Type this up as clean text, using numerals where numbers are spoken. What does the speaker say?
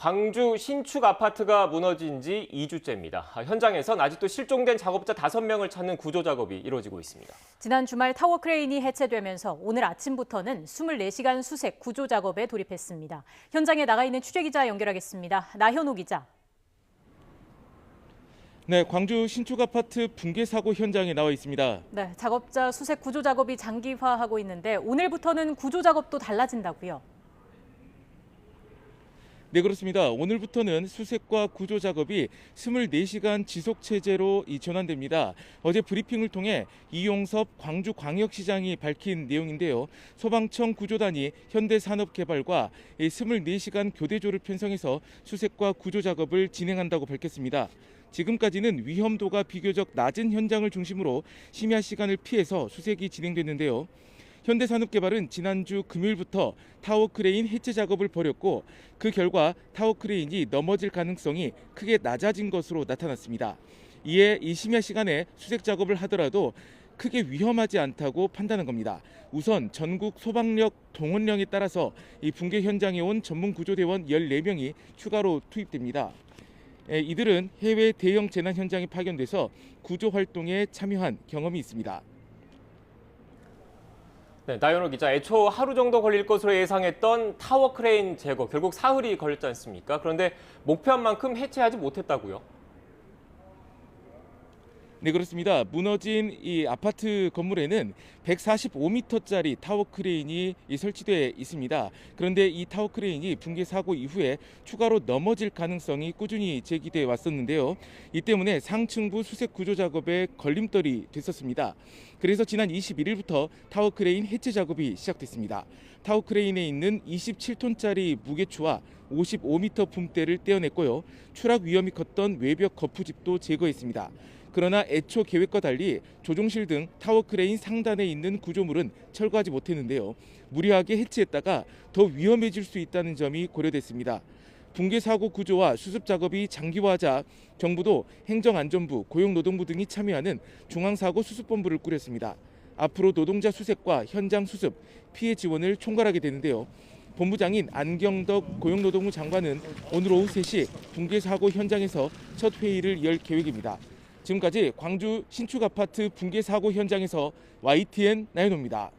광주 신축 아파트가 무너진 지 2주째입니다. 현장에선 아직도 실종된 작업자 5명을 찾는 구조 작업이 이루어지고 있습니다. 지난 주말 타워 크레인이 해체되면서 오늘 아침부터는 24시간 수색 구조 작업에 돌입했습니다. 현장에 나가 있는 취재기자 연결하겠습니다. 나현우 기자. 네, 광주 신축 아파트 붕괴 사고 현장에 나와 있습니다. 네, 작업자 수색 구조 작업이 장기화하고 있는데 오늘부터는 구조 작업도 달라진다고요. 네, 그렇습니다. 오늘부터는 수색과 구조 작업이 24시간 지속 체제로 전환됩니다. 어제 브리핑을 통해 이용섭 광주광역시장이 밝힌 내용인데요. 소방청 구조단이 현대산업개발과 24시간 교대조를 편성해서 수색과 구조 작업을 진행한다고 밝혔습니다. 지금까지는 위험도가 비교적 낮은 현장을 중심으로 심야 시간을 피해서 수색이 진행됐는데요. 현대산업개발은 지난주 금요일부터 타워 크레인 해체 작업을 벌였고 그 결과 타워 크레인이 넘어질 가능성이 크게 낮아진 것으로 나타났습니다. 이에 이 심야 시간에 수색 작업을 하더라도 크게 위험하지 않다고 판단한 겁니다. 우선 전국 소방력 동원령에 따라서 이 붕괴 현장에 온 전문 구조대원 14명이 추가로 투입됩니다. 이들은 해외 대형 재난 현장에 파견돼서 구조 활동에 참여한 경험이 있습니다. 네, 나현우 기자, 애초 하루 정도 걸릴 것으로 예상했던 타워 크레인 제거, 결국 사흘이 걸렸지 않습니까? 그런데 목표한 만큼 해체하지 못했다고요? 네, 그렇습니다. 무너진 이 아파트 건물에는 145m짜리 타워 크레인이 설치되어 있습니다. 그런데 이 타워 크레인이 붕괴 사고 이후에 추가로 넘어질 가능성이 꾸준히 제기돼 왔었는데요. 이 때문에 상층부 수색 구조 작업에 걸림돌이 됐었습니다. 그래서 지난 21일부터 타워 크레인 해체 작업이 시작됐습니다. 타워 크레인에 있는 27톤짜리 무게추와 55m 붐대를 떼어냈고요. 추락 위험이 컸던 외벽 거푸집도 제거했습니다. 그러나 애초 계획과 달리 조종실 등 타워 크레인 상단에 있는 구조물은 철거하지 못했는데요. 무리하게 해체했다가 더 위험해질 수 있다는 점이 고려됐습니다. 붕괴 사고 구조와 수습 작업이 장기화하자 정부도 행정안전부, 고용노동부 등이 참여하는 중앙사고수습본부를 꾸렸습니다. 앞으로 노동자 수색과 현장 수습, 피해 지원을 총괄하게 되는데요. 본부장인 안경덕 고용노동부 장관은 오늘 오후 3시 붕괴 사고 현장에서 첫 회의를 열 계획입니다. 지금까지 광주 신축 아파트 붕괴 사고 현장에서 YTN 나연호입니다.